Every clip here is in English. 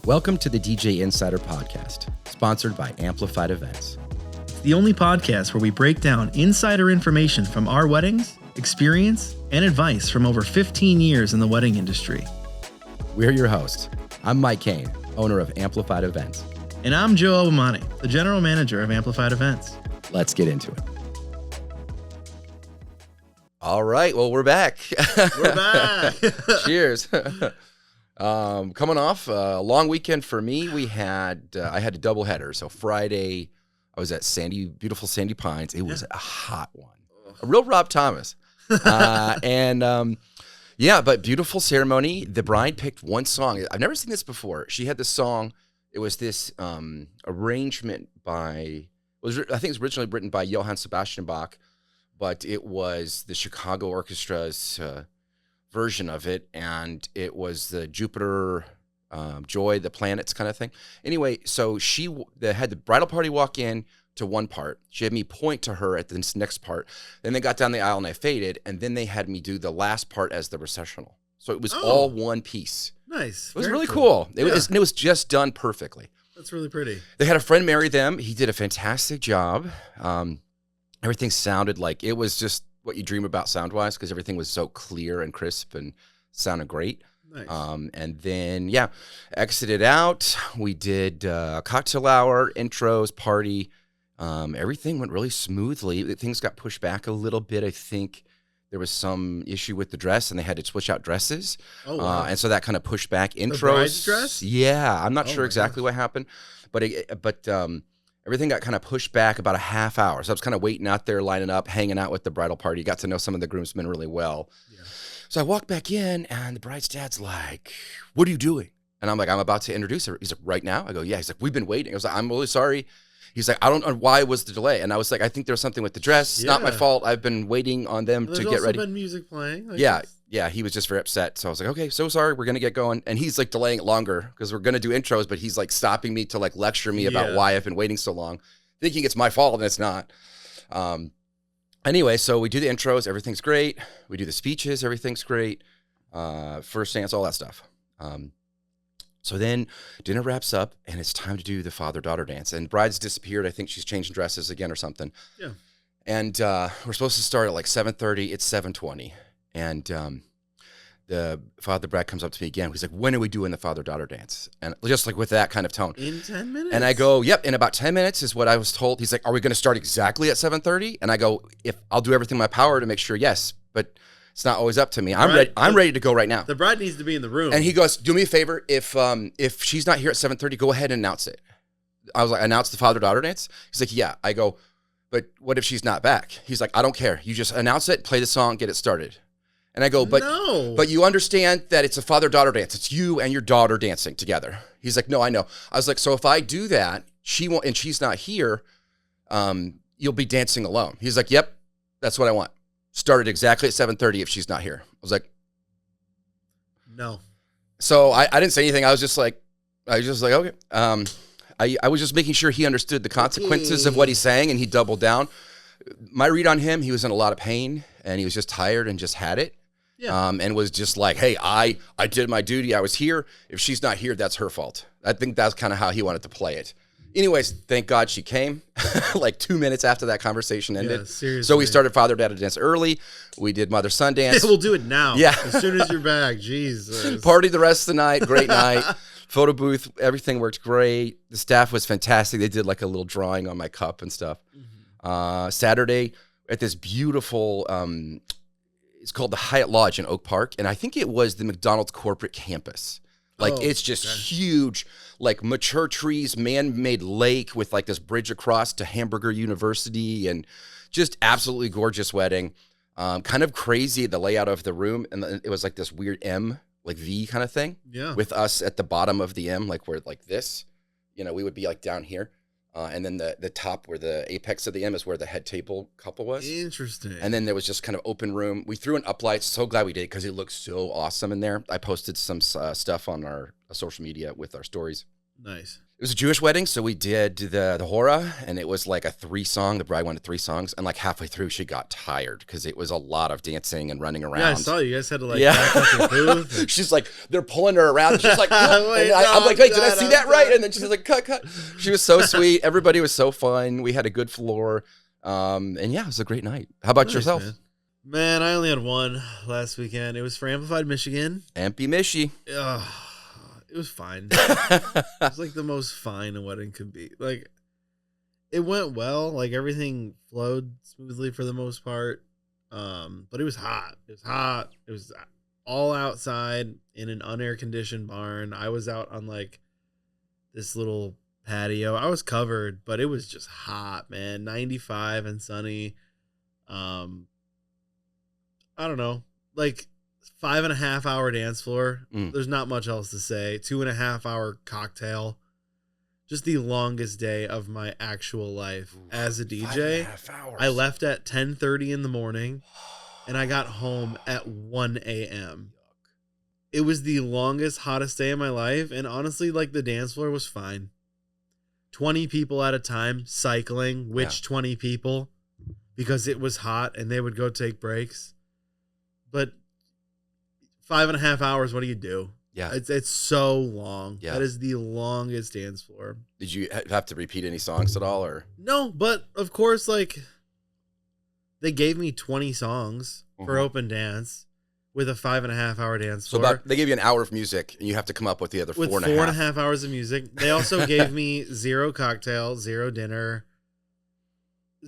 Welcome to the DJ Insider Podcast, sponsored by Amplified Events. It's the only podcast where we break down insider information from our weddings, experience, and advice from over 15 years in the wedding industry. We're your hosts. I'm Mike Kane, owner of Amplified Events. And I'm Joe Albomonte, the general manager of Amplified Events. Let's get into it. All right, well, we're back. We're back. Cheers. Coming off a long weekend for me, I had a doubleheader. So Friday, I was at beautiful Sandy Pines. It was a hot one, a real Rob Thomas, but beautiful ceremony. The bride picked one song. I've never seen this before. She had this song. It was this arrangement I think it was originally written by Johann Sebastian Bach, but it was the Chicago Orchestra's version of it, and it was the Jupiter, Joy, the planets kind of thing. Anyway, so they had the bridal party walk in to one part. She had me point to her at this next part. Then they got down the aisle and I faded, and then they had me do the last part as the recessional. So it was all one piece. Nice. It was really cool. It was just done perfectly. That's really pretty. They had a friend marry them. He did a fantastic job. Everything sounded like it was just what you dream about sound-wise, because everything was so clear and crisp and sounded great. Nice. And then, exited out. We did cocktail hour, intros, party. Everything went really smoothly. Things got pushed back a little bit. I think there was some issue with the dress, and they had to switch out dresses. Oh, wow. And so that kind of pushed back intros. The bride's dress? Yeah, I'm not sure exactly what happened, but everything got kind of pushed back about a half hour. So I was kind of waiting out there, lining up, hanging out with the bridal party. Got to know some of the groomsmen really well. Yeah. So I walked back in, and the bride's dad's like, "What are you doing?" And I'm like, "I'm about to introduce her." He's like, "Right now?" I go, "Yeah." He's like, "We've been waiting." I was like, "I'm really sorry." He's like, "I don't know why was the delay." And I was like, "I think there was something with the dress. It's not my fault. I've been waiting on them to get ready." There's also been music playing. Yeah, he was just very upset. So I was like, "Okay, so sorry, we're going to get going." And he's like delaying it longer because we're going to do intros, but he's like stopping me to like lecture me about why I've been waiting so long, thinking it's my fault, and it's not. Anyway, so we do the intros. Everything's great. We do the speeches. Everything's great. First dance, all that stuff. So then dinner wraps up, and it's time to do the father-daughter dance. And bride's disappeared. I think she's changing dresses again or something. Yeah. And we're supposed to start at like 7:30. It's 7:20. And the bride comes up to me again. He's like, "When are we doing the father-daughter dance?" And just like with that kind of tone. In 10 minutes? And I go, "Yep, in about 10 minutes is what I was told." He's like, "Are we going to start exactly at 7:30? And I go, "If I'll do everything in my power to make sure, yes. But it's not always up to me. I'm ready to go right now." The bride needs to be in the room. And he goes, "Do me a favor. If she's not here at 7:30, go ahead and announce it." I was like, "Announce the father-daughter dance?" He's like, "Yeah." I go, "But what if she's not back?" He's like, "I don't care. You just announce it, play the song, get it started." And I go, but you understand that it's a father-daughter dance. It's you and your daughter dancing together." He's like, "No, I know." I was like, "So if I do that, she won't, and she's not here, you'll be dancing alone." He's like, "Yep, that's what I want. Started exactly at 7:30 if she's not here." I was like, "No." So I didn't say anything. I was just like, okay. I was just making sure he understood the consequences of what he's saying, and he doubled down. My read on him, he was in a lot of pain, and he was just tired and just had it. Yeah. And was just like, "Hey, I did my duty. I was here. If she's not here, that's her fault." I think that's kind of how he wanted to play it. Anyways, thank God she came like 2 minutes after that conversation ended. Yeah, seriously. So we started father-daughter dance early. We did mother-son dance. We'll do it now. Yeah. As soon as you're back. Jesus. Party the rest of the night. Great night. Photo booth. Everything worked great. The staff was fantastic. They did like a little drawing on my cup and stuff. Mm-hmm. Saturday at this beautiful, it's called the Hyatt Lodge in Oak Park. And I think it was the McDonald's corporate campus. Like, it's just huge, like mature trees, man-made lake with like this bridge across to Hamburger University, and just absolutely gorgeous wedding. Kind of crazy, the layout of the room. And it was like this weird M, like V kind of thing. Yeah. With us at the bottom of the M, like we're like this. You know, we would be like down here. And then the top where the apex of the M is where the head table couple was. Interesting. And then there was just kind of open room. We threw in uplights. So glad we did because it looked so awesome in there. I posted some stuff on our social media with our stories. Nice. It was a Jewish wedding, so we did the hora, and it was like a 3-song. The bride wanted 3 songs, and like halfway through, she got tired because it was a lot of dancing and running around. Yeah, I saw you guys had to like back up your booth. And... She's like, they're pulling her around. She's like, I'm like, hey, did I see that right? And then she's like, cut. She was so sweet. Everybody was so fun. We had a good floor, and yeah, it was a great night. How about yourself? Man, I only had one last weekend. It was for Amplified Michigan. Ampy Michi. It was fine. It was like the most fine a wedding could be. Like, it went well. Like, everything flowed smoothly for the most part. But it was hot. It was hot. It was all outside in an unair conditioned barn. I was out on like this little patio. I was covered, but it was just hot, man. 95 and sunny. I don't know. Like, 5.5 hour dance floor. There's not much else to say. 2.5 hour cocktail. Just the longest day of my actual life as a DJ. 5.5 hours. I left at 10:30 in the morning and I got home at 1 a.m. It was the longest, hottest day of my life. And honestly, like, the dance floor was fine. 20 people at a time cycling, 20 people, because it was hot and they would go take breaks. But 5.5 hours, what do you do? Yeah. It's so long. Yeah. That is the longest dance floor. Did you have to repeat any songs at all, or? No, but of course, like, they gave me 20 songs for open dance with a 5.5 hour dance floor. So they gave you an hour of music, and you have to come up with the other with 4.5 hours of music. They also gave me 0 cocktail, 0 dinner,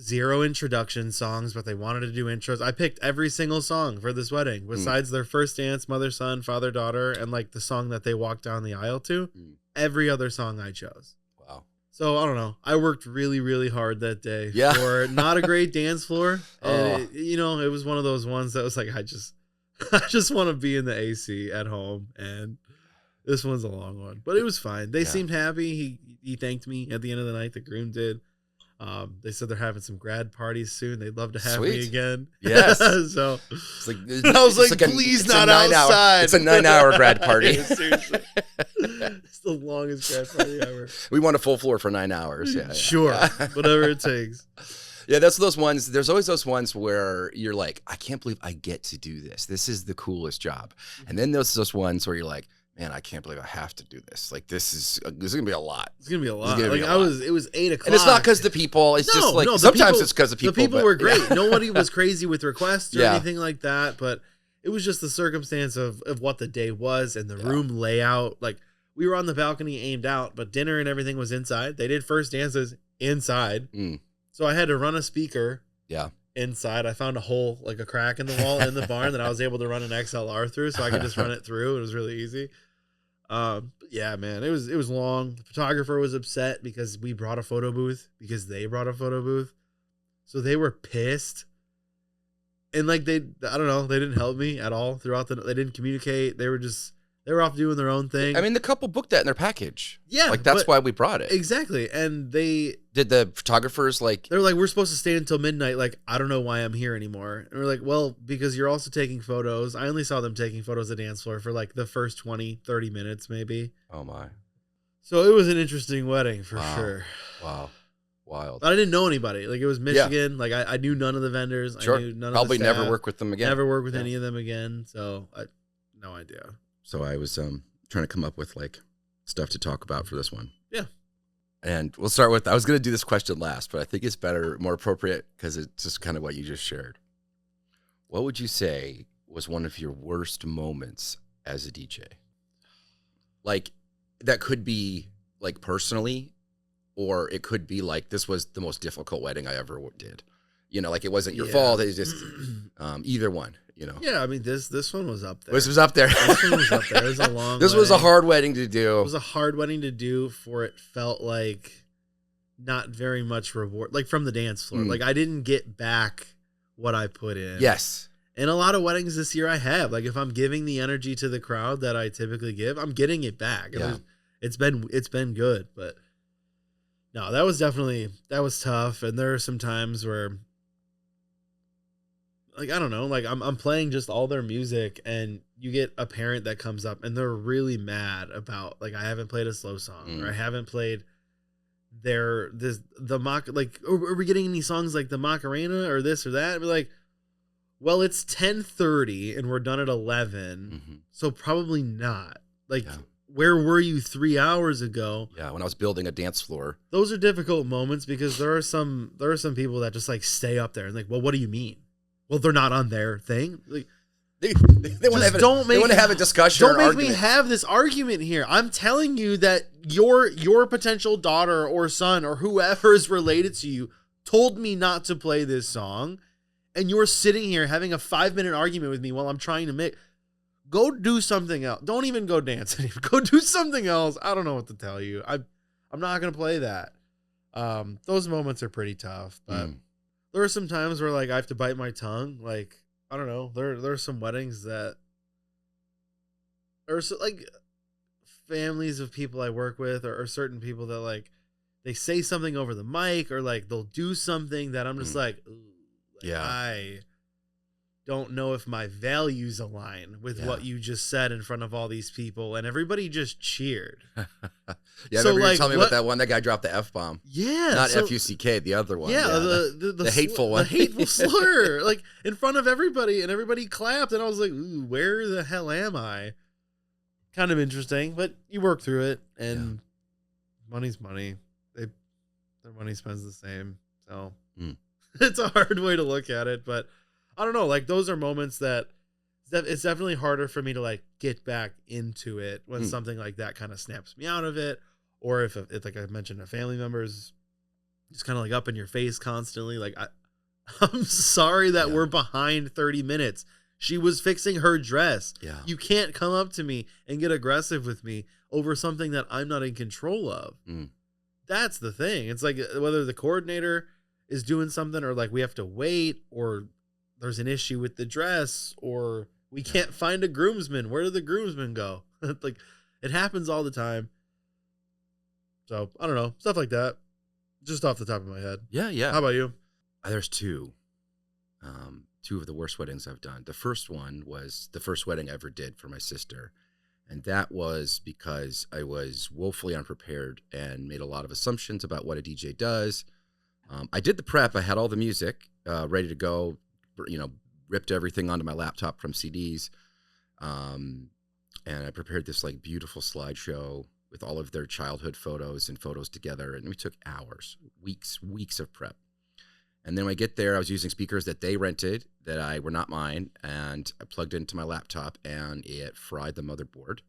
0 introduction songs, but they wanted to do intros. I picked every single song for this wedding, besides their first dance, mother, son, father, daughter, and like the song that they walked down the aisle to. Every other song I chose. Wow. So I don't know. I worked really, really hard that day for not a great dance floor. And it was one of those ones that was like, I just want to be in the AC at home, and this one's a long one, but it was fine. They seemed happy. He thanked me at the end of the night. The groom did. They said they're having some grad parties soon. They'd love to have me again. Yes. So it's like, I was like, please not outside. It's a 9-hour grad party. Seriously. It's the longest grad party ever. We want a full floor for 9 hours. Yeah. Sure. Whatever it takes. Yeah, that's those ones. There's always those ones where you're like, I can't believe I get to do this. This is the coolest job. And then there's those ones where you're like, man, I can't believe I have to do this. Like, this is gonna be a lot. It's gonna be a lot. Like, it was 8 o'clock, and it's not because the people. It's just like sometimes it's because of people. The people were great. Nobody was crazy with requests or anything like that. But it was just the circumstance of what the day was and the room layout. Like, we were on the balcony aimed out, but dinner and everything was inside. They did first dances inside, so I had to run a speaker. Inside, I found a hole, like a crack in the wall in the barn that I was able to run an XLR through, so I could just run it through. It was really easy. Yeah, man, it was long. The photographer was upset because we brought a photo booth, because they brought a photo booth. So they were pissed. And like, I don't know, they didn't help me at all throughout they didn't communicate. They were off doing their own thing. I mean, the couple booked that in their package. Yeah. Like, that's why we brought it. Exactly. And did the photographers they're like, we're supposed to stay until midnight. Like, I don't know why I'm here anymore. And we're like, well, because you're also taking photos. I only saw them taking photos of the dance floor for like the first 20, 30 minutes maybe. Oh my. So it was an interesting wedding for sure. Wow. Wild. But I didn't know anybody. Like, it was Michigan. Yeah. Like, I knew none of the vendors. Sure. I knew none Probably of the staff. never work with them again. Never work with any of them again. So no idea. So I was trying to come up with like stuff to talk about for this one. Yeah. And we'll start with, I was going to do this question last, but I think it's better, more appropriate, because it's just kind of what you just shared. What would you say was one of your worst moments as a DJ? Like, that could be like personally, or it could be like, this was the most difficult wedding I ever did. You know, like, it wasn't your fault. It was just either one. You know. Yeah, I mean, this one was up there. This was up there. This one was up there. It was a long. This was a hard wedding to do. It was a hard wedding to do. For it felt like not very much reward, like from the dance floor. Like, I didn't get back what I put in. Yes. And a lot of weddings this year I have. Like, if I'm giving the energy to the crowd that I typically give, I'm getting it back. Yeah. It's been good, but no, that was tough. And there are some times where like, I don't know, like I'm playing just all their music, and you get a parent that comes up and they're really mad about, like, I haven't played a slow song, or I haven't played the mock, like, are we getting any songs like the Macarena or this or that? And we're like, well, it's 10:30 and we're done at 11, so probably not. Like, where were you 3 hours ago? Yeah, when I was building a dance floor. Those are difficult moments, because there are some people that just like stay up there and like, well, what do you mean? Well, they're not on their thing. Like, They want to have a discussion. Don't make argument. me have this argument here. I'm telling you that your potential daughter or son or whoever is related to you told me not to play this song, and you're sitting here having a 5-minute argument with me while I'm trying to make. Go do something else. Don't even go dance anymore. Go do something else. I don't know what to tell you. I'm not gonna play that. Those moments are pretty tough, but there are some times where like I have to bite my tongue. Like, I don't know. There are some weddings that are like families of people I work with, or certain people that like they say something over the mic, or like they'll do something that I'm just like, ooh, like, I don't know if my values align with what you just said in front of all these people, and everybody just cheered. Yeah, so, remember you telling me about that one? That guy dropped the F-bomb. Yeah. Not F-U-C-K, the other one. Yeah, the hateful one. The hateful slur, like, in front of everybody, and everybody clapped, and I was like, ooh, where the hell am I? Kind of interesting, but you work through it, and money's money. Their money spends the same, so it's a hard way to look at it, but I don't know, like, those are moments that it's definitely harder for me to like get back into it when something like that kind of snaps me out of it, or if like I mentioned, a family member is just kind of like up in your face constantly. Like, I'm sorry that we're behind 30 minutes. She was fixing her dress. Yeah. You can't come up to me and get aggressive with me over something that I'm not in control of. That's the thing. It's like whether the coordinator is doing something, or like we have to wait, or there's an issue with the dress, or we can't find a groomsman. Where did the groomsman go? Like, it happens all the time. So, I don't know. Stuff like that. Just off the top of my head. Yeah, yeah. How about you? There's two. Two of the worst weddings I've done. The first one was the first wedding I ever did for my sister. And that was because I was woefully unprepared and made a lot of assumptions about what a DJ does. I did the prep. I had all the music ready to go, ripped everything onto my laptop from CDs. And I prepared this like beautiful slideshow with all of their childhood photos and photos together. And we took hours, weeks of prep. And then when I get there, I was using speakers that they rented that were not mine. And I plugged into my laptop and it fried the motherboard.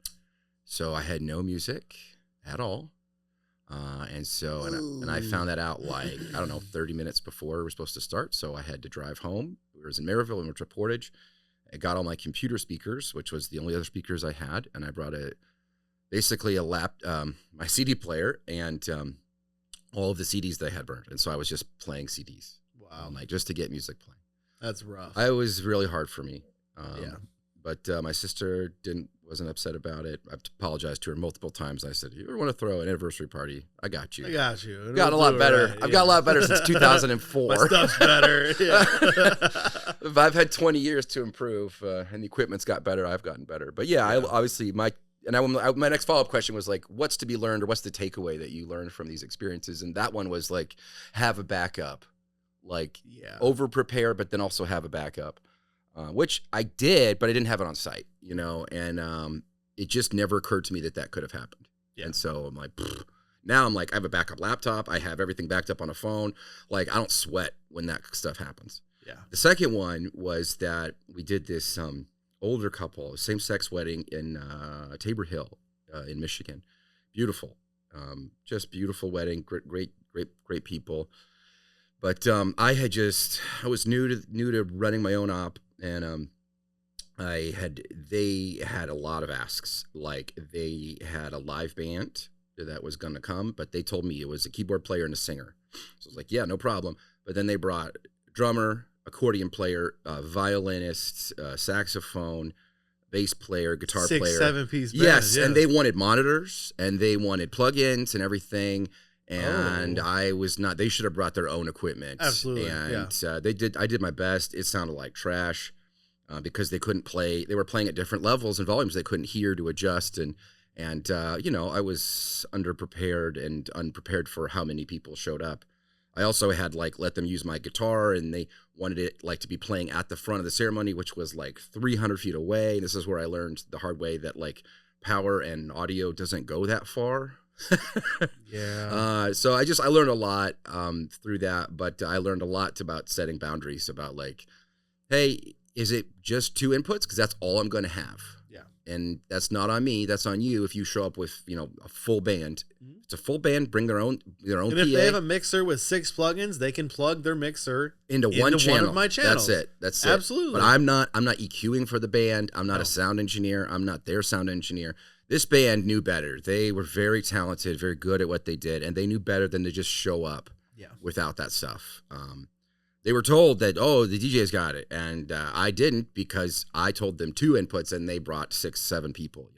So I had no music at all. And I found that out like, 30 minutes before we were supposed to start. So I had to drive home. We were in Maryville and went to Portage. I got all my computer speakers, which was the only other speakers I had. And I brought my CD player and all of the CDs that I had burned. And so I was just playing CDs. Wow. Just to get music playing. That's rough. It was really hard for me. But my sister wasn't upset about it. I've apologized to her multiple times. I said, "You ever want to throw an anniversary party? I got you. Got a lot better. Right. I've got a lot better since 2004. My stuff's better. If I've had 20 years to improve, and the equipment's got better, I've gotten better. But yeah. I obviously my next follow-up question was like, what's to be learned, or what's the takeaway that you learned from these experiences? And that one was like, have a backup, over prepare, but then also have a backup. Which I did, but I didn't have it on site, and it just never occurred to me that could have happened. Yeah. And so I'm like, now I'm like, I have a backup laptop. I have everything backed up on a phone. Like, I don't sweat when that stuff happens. Yeah. The second one was that we did this older couple, same-sex wedding in Tabor Hill in Michigan. Beautiful. Just beautiful wedding. Great people. But I was new to running my own op. And they had a lot of asks. Like, they had a live band that was going to come, but they told me it was a keyboard player and a singer. So I was like, yeah, no problem. But then they brought a drummer, accordion player, violinist, saxophone, bass player, guitar player. 6-7 piece band. Yes, and they wanted monitors and they wanted plugins and everything. And I was not. They should have brought their own equipment. Absolutely, And they did. I did my best. It sounded like trash because they couldn't play. They were playing at different levels and volumes. They couldn't hear to adjust. And I was underprepared and unprepared for how many people showed up. I also had let them use my guitar, and they wanted it to be playing at the front of the ceremony, which was 300 feet away. And this is where I learned the hard way that power and audio doesn't go that far. Yeah. So I learned a lot through that, but I learned a lot about setting boundaries about hey, is it just 2 inputs? Because that's all I'm going to have. Yeah. And that's not on me. That's on you. If you show up with, a full band, it's a full band, bring their own And PA. if they have a mixer with 6 plugins, they can plug their mixer into one channel. One of my channels. That's it. Absolutely. But I'm not EQing for the band. I'm not a sound engineer. I'm not their sound engineer. This band knew better. They were very talented, very good at what they did, and they knew better than to just show up without that stuff. They were told that, the DJ's got it, and I didn't because I told them 2 inputs, and they brought 6, 7 people.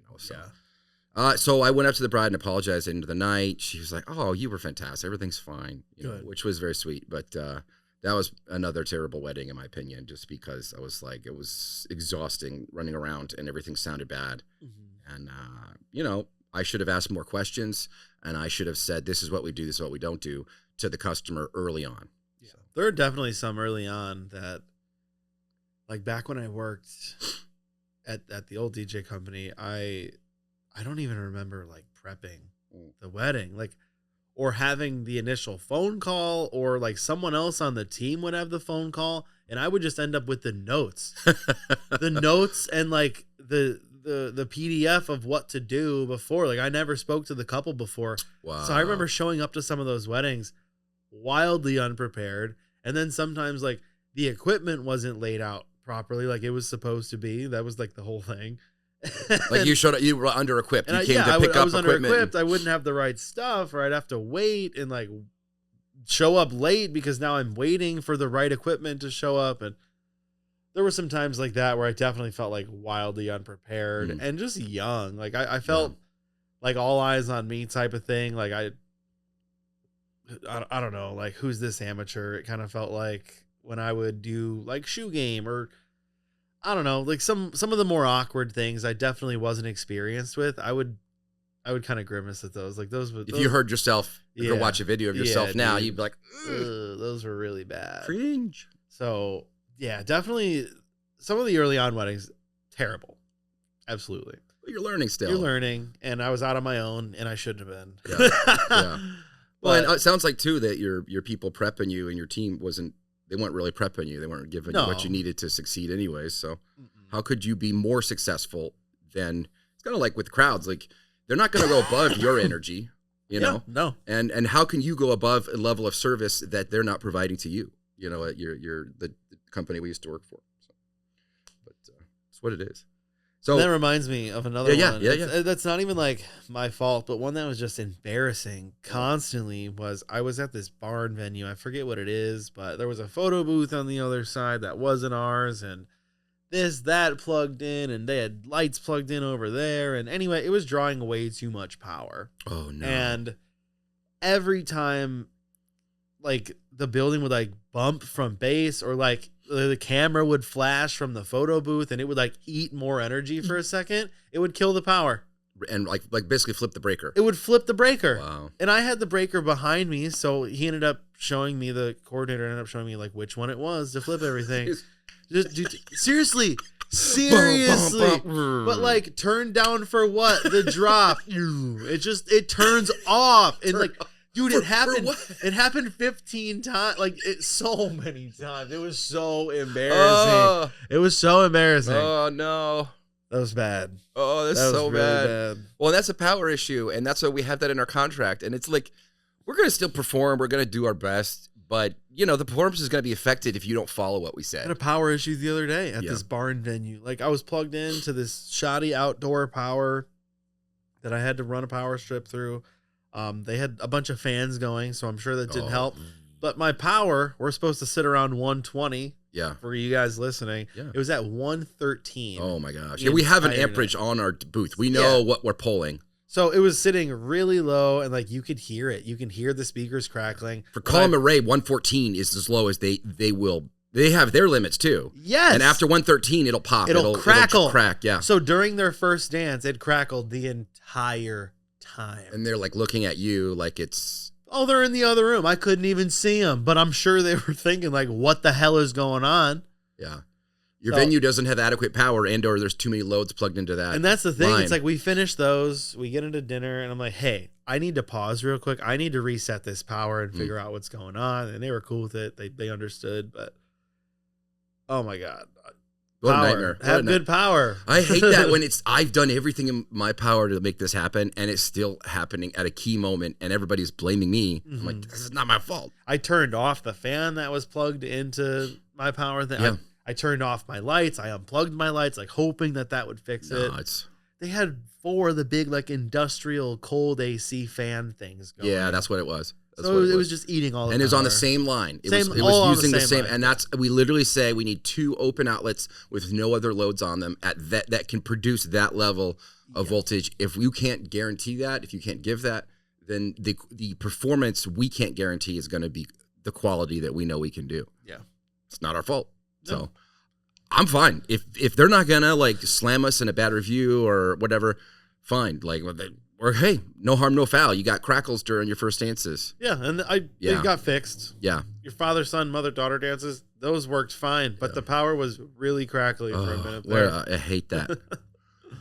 So I went up to the bride and apologized at the end of the night. She was like, "Oh, you were fantastic. Everything's fine," which was very sweet. But that was another terrible wedding, in my opinion, just because I was it was exhausting running around and everything sounded bad. Mm-hmm. And, I should have asked more questions, and I should have said, this is what we do, this is what we don't do to the customer early on. Yeah. There are definitely some early on that, back when I worked at the old DJ company, I don't even remember prepping the wedding, or having the initial phone call, or someone else on the team would have the phone call, and I would just end up with the notes, and the PDF of what to do before. I never spoke to the couple before. Wow. So I remember showing up to some of those weddings wildly unprepared, and then sometimes the equipment wasn't laid out properly it was supposed to be. That was the whole thing. You showed up, you were under equipped. You came to pick up I was under equipment. equipped. I wouldn't have the right stuff, or I'd have to wait and show up late because now I'm waiting for the right equipment to show up. And there were some times like that where I definitely felt wildly unprepared and just young. I felt all eyes on me type of thing. I don't know, who's this amateur? It kind of felt when I would do shoe game, or I don't know, some of the more awkward things I definitely wasn't experienced with. I would kind of grimace at those. If you heard yourself, go watch a video of yourself now, dude. You'd be like, those were really bad. Cringe. So yeah, definitely some of the early on weddings, terrible. Absolutely. Well, you're learning still. You're learning, and I was out on my own, and I shouldn't have been. Yeah. Well, and it sounds like too that your people prepping you and your team they weren't really prepping you. They weren't giving you what you needed to succeed anyways. So how could you be more successful than, it's kind of like with crowds, they're not going to go above your energy, know? No. And how can you go above a level of service that they're not providing to you? At the company we used to work for. So, but it's what it is. So that reminds me of another one. Yeah. That's not even my fault, but one that was just embarrassing constantly was I was at this barn venue. I forget what it is, but there was a photo booth on the other side that wasn't ours, and that plugged in, and they had lights plugged in over there. And anyway, it was drawing way too much power. Oh no. And every time the building would bump from bass, or the camera would flash from the photo booth, and it would eat more energy for a second, it would kill the power. And basically flip the breaker. It would flip the breaker. Wow. And I had the breaker behind me, so he ended up showing me, the coordinator ended up showing me which one it was to flip everything. Seriously. But turn down for what? The drop. It turns off. And dude, it happened. It happened 15 times. So many times. It was so embarrassing. It was so embarrassing. Oh no, that was bad. Oh, that's so really bad. Well, that's a power issue, and that's why we have that in our contract. And it's we're gonna still perform. We're gonna do our best, but the performance is gonna be affected if you don't follow what we said. I had a power issue the other day at this barn venue. I was plugged into this shoddy outdoor power that I had to run a power strip through. They had a bunch of fans going, so I'm sure that didn't help. But my power, we're supposed to sit around 120. Yeah. For you guys listening. Yeah. It was at 113. Oh my gosh. Yeah, we have an amperage on our booth. We know what we're pulling. So it was sitting really low, and like you could hear it. You can hear the speakers crackling. For column array, 114 is as low as they will. They have their limits too. Yes. And after 113, it'll pop. It'll crackle. It'll crack, yeah. So during their first dance, it crackled the entire time. And they're like looking at you like it's... Oh, they're in the other room. I couldn't even see them, but I'm sure they were thinking like, what the hell is going on? Yeah. Your venue doesn't have adequate power and or there's too many loads plugged into that. And that's the thing. line. It's like we finish those, we get into dinner, and I'm like, hey, I need to pause real quick. I need to reset this power and figure out what's going on. And they were cool with it. They understood, but oh my God. What Power. a nightmare. Have good power. I hate that when I've done everything in my power to make this happen and it's still happening at a key moment and everybody's blaming me. I'm like, this is not my fault. I turned off the fan that was plugged into my power thing. Yeah. I turned off my lights. I unplugged my lights, like hoping that would fix it. They had 4 of the big, like industrial cold AC fan things going. Yeah, that's what it was. So it was just eating all of it. And it was on the same line. It was using the same. And we literally say we need 2 open outlets with no other loads on them at that can produce that level of voltage. If you can't guarantee that, if you can't give that, then the performance we can't guarantee is going to be the quality that we know we can do. Yeah. It's not our fault. No. So I'm fine. If they're not gonna like slam us in a bad review or whatever, fine. Like, or hey, no harm, no foul. You got crackles during your first dances. Yeah, and they got fixed. Yeah. Your father, son, mother, daughter dances, those worked fine, but the power was really crackly for a minute there. I hate that.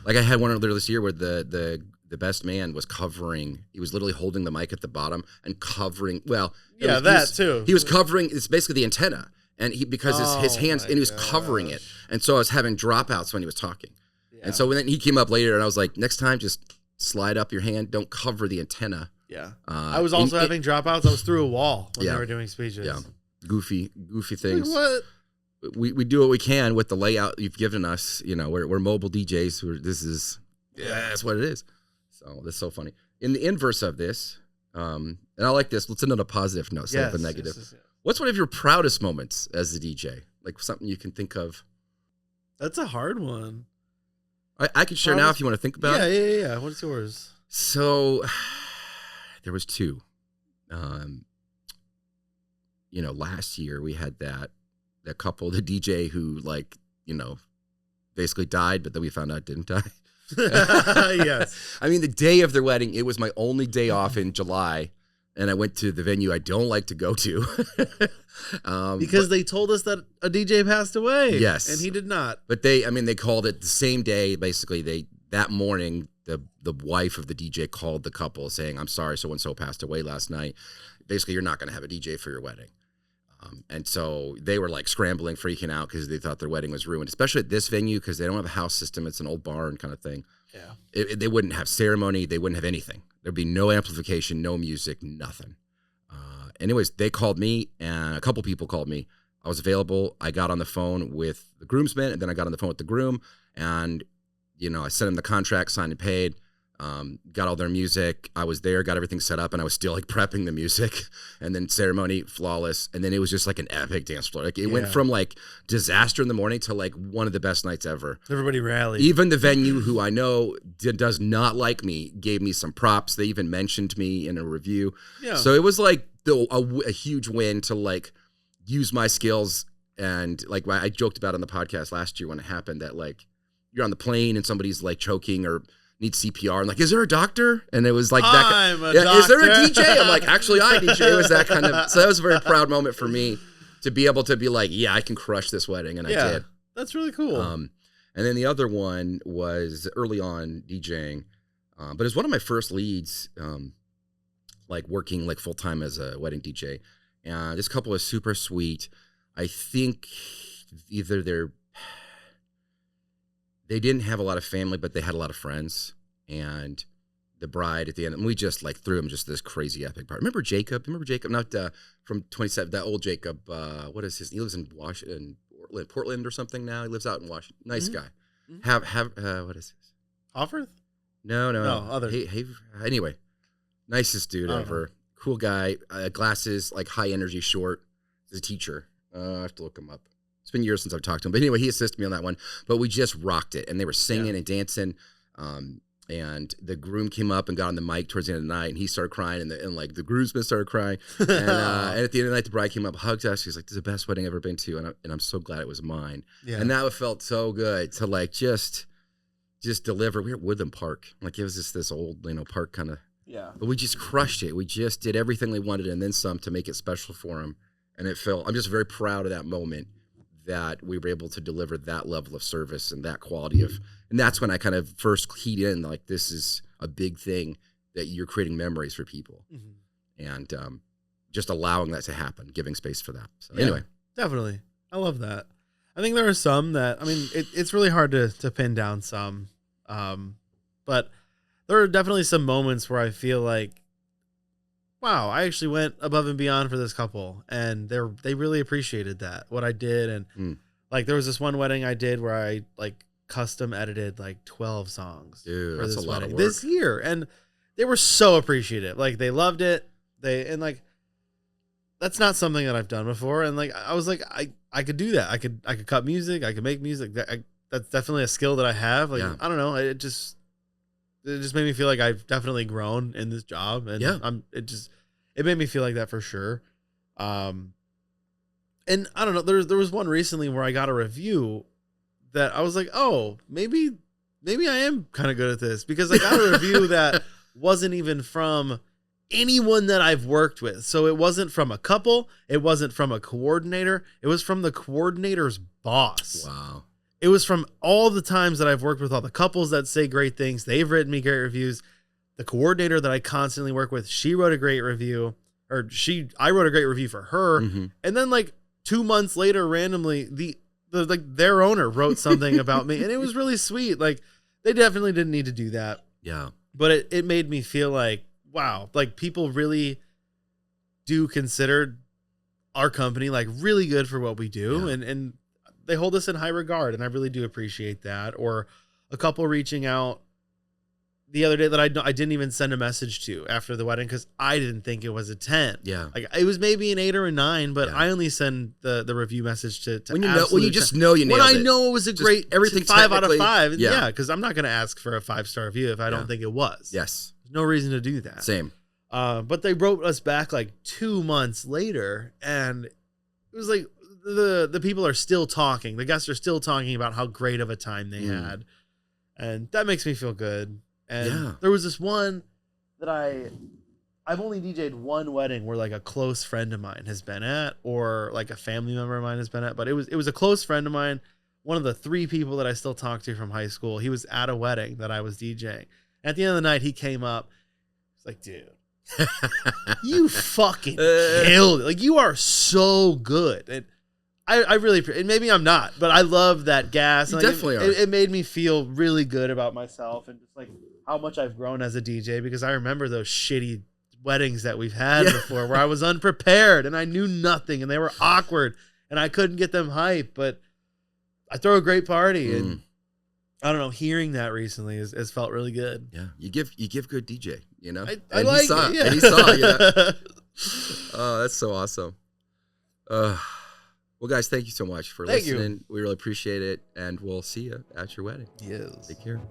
Like I had one earlier this year where the best man was covering. He was literally holding the mic at the bottom and covering. Well, too. He was covering. It's basically the antenna. And because his hands, and he was covering it. And so I was having dropouts when he was talking. Yeah. And so when he came up later and I was like, next time, just slide up your hand. Don't cover the antenna. Yeah. I was also having dropouts. I was through a wall when they were doing speeches. Yeah. Goofy things. Like, what? We do what we can with the layout you've given us. You know, we're mobile DJs. That's what it is. So that's so funny. In the inverse of this, and I like this. Let's end on a positive note, instead of a negative. Yes. What's one of your proudest moments as a DJ? Like something you can think of? That's a hard one. I can share now if you want to think about it. Yeah. What's yours? So there was 2. Last year we had that couple, the DJ who basically died, but then we found out didn't die. Yes. I mean, the day of their wedding, it was my only day off in July. And I went to the venue I don't like to go to. Because they told us that a DJ passed away. Yes. And he did not. But they called it the same day. Basically, that morning, the wife of the DJ called the couple saying, I'm sorry, so-and-so passed away last night. Basically, you're not going to have a DJ for your wedding. And so they were like scrambling, freaking out because they thought their wedding was ruined, especially at this venue because they don't have a house system. It's an old barn kind of thing. Yeah. They wouldn't have ceremony. They wouldn't have anything. There'd be no amplification, no music, nothing. Anyways, they called me and a couple people called me. I was available. I got on the phone with the groomsmen and then I got on the phone with the groom and, I sent them the contract, signed and paid. Got all their music. I was there, got everything set up, and I was still like prepping the music. And then ceremony, flawless. And then it was just like an epic dance floor. Like it went from like disaster in the morning to like one of the best nights ever. Everybody rallied. Even the venue, who I know does not like me, gave me some props. They even mentioned me in a review. Yeah. So it was like a huge win to like use my skills. And like I joked about on the podcast last year when it happened that like you're on the plane and somebody's like choking or need CPR. I'm like, is there a doctor? And it was like that. Is there a DJ? I'm like, actually, I DJ. It was that kind of. So that was a very proud moment for me to be able to be like, yeah, I can crush this wedding, and I did. That's really cool. And then the other one was early on DJing, but it was one of my first leads, like working like full time as a wedding DJ. And this couple was super sweet. I think either they didn't have a lot of family, but they had a lot of friends. And the bride at the end, and we just like threw him just this crazy epic part. Remember Jacob? Not from 27, that old Jacob. What is his? He lives in Washington, Portland or something now. He lives out in Washington. Nice guy. Mm-hmm. What is his? Hofferth? No. Other. Anyway, nicest dude ever. Cool guy. Glasses, like high energy, short. He's a teacher. I have to look him up. It's been years since I've talked to him. But anyway, he assisted me on that one. But we just rocked it. And they were singing and dancing. And And the groom came up and got on the mic towards the end of the night, and he started crying, and like the groomsmen started crying. And at the end of the night, the bride came up, hugged us. She's like, "This is the best wedding I've ever been to," and I'm so glad it was mine. Yeah. And that felt so good to like just deliver. We were at Woodland Park, like it was just this old park kind of. Yeah. But we just crushed it. We just did everything they wanted and then some to make it special for them. And I'm just very proud of that moment that we were able to deliver that level of service and that quality of, and that's when I kind of first keyed in, like, this is a big thing that you're creating memories for people. Mm-hmm. And just allowing that to happen, giving space for that. So anyway. Definitely. I love that. I think there are some that, I mean, it's really hard to pin down some, but there are definitely some moments where I feel like, wow, I actually went above and beyond for this couple, and they really appreciated that, what I did. And like, there was this one wedding I did where I like custom edited like 12 songs for this wedding this year, and they were so appreciative. Like, they loved it. And like, that's not something that I've done before. And like, I was like, I could do that. I could cut music. I could make music. That's definitely a skill that I have. Like, I don't know. It just made me feel like I've definitely grown in this job, and it made me feel like that for sure. And I don't know, there was one recently where I got a review that I was like, oh, maybe I am kind of good at this, because I got a review that wasn't even from anyone that I've worked with. So it wasn't from a couple, it wasn't from a coordinator, it was from the coordinator's boss. Wow. It was from all the times that I've worked with all the couples that say great things. They've written me great reviews. The coordinator that I constantly work with, she wrote a great review, I wrote a great review for her. Mm-hmm. And then like 2 months later, randomly, their owner wrote something about me, and it was really sweet. Like, they definitely didn't need to do that. Yeah. But it made me feel like, wow, like, people really do consider our company like really good for what we do. Yeah. And they hold us in high regard, and I really do appreciate that. Or a couple reaching out the other day that I didn't even send a message to after the wedding, because I didn't think it was a 10. Yeah, like, it was maybe an 8 or a 9, but I only send the review message to when you just know you nailed it. When I know it was a great everything 5 out of 5. Yeah, because I'm not going to ask for a 5-star review if I don't think it was. Yes, there's no reason to do that. Same. But they wrote us back like 2 months later, and it was like, the people are still talking. The guests are still talking about how great of a time they had. And that makes me feel good. And there was this one that I've only DJ'd one wedding where like a close friend of mine has been at, or like a family member of mine has been at, but it was a close friend of mine. One of the 3 people that I still talk to from high school. He was at a wedding that I was DJing. At the end of the night, he came up. He's like, dude, you fucking killed it. Like, you are so good. And I really, and maybe I'm not, but I love that gas. You like, definitely are. It made me feel really good about myself, and just like how much I've grown as a DJ, because I remember those shitty weddings that we've had before where I was unprepared and I knew nothing and they were awkward and I couldn't get them hype, but I throw a great party. And I don't know, hearing that recently has felt really good. Yeah. You give good DJ, you know? I like it. Yeah. And he saw, you know? Oh, that's so awesome. Well, guys, thank you so much for listening. We really appreciate it, and we'll see you at your wedding. Yes. Take care.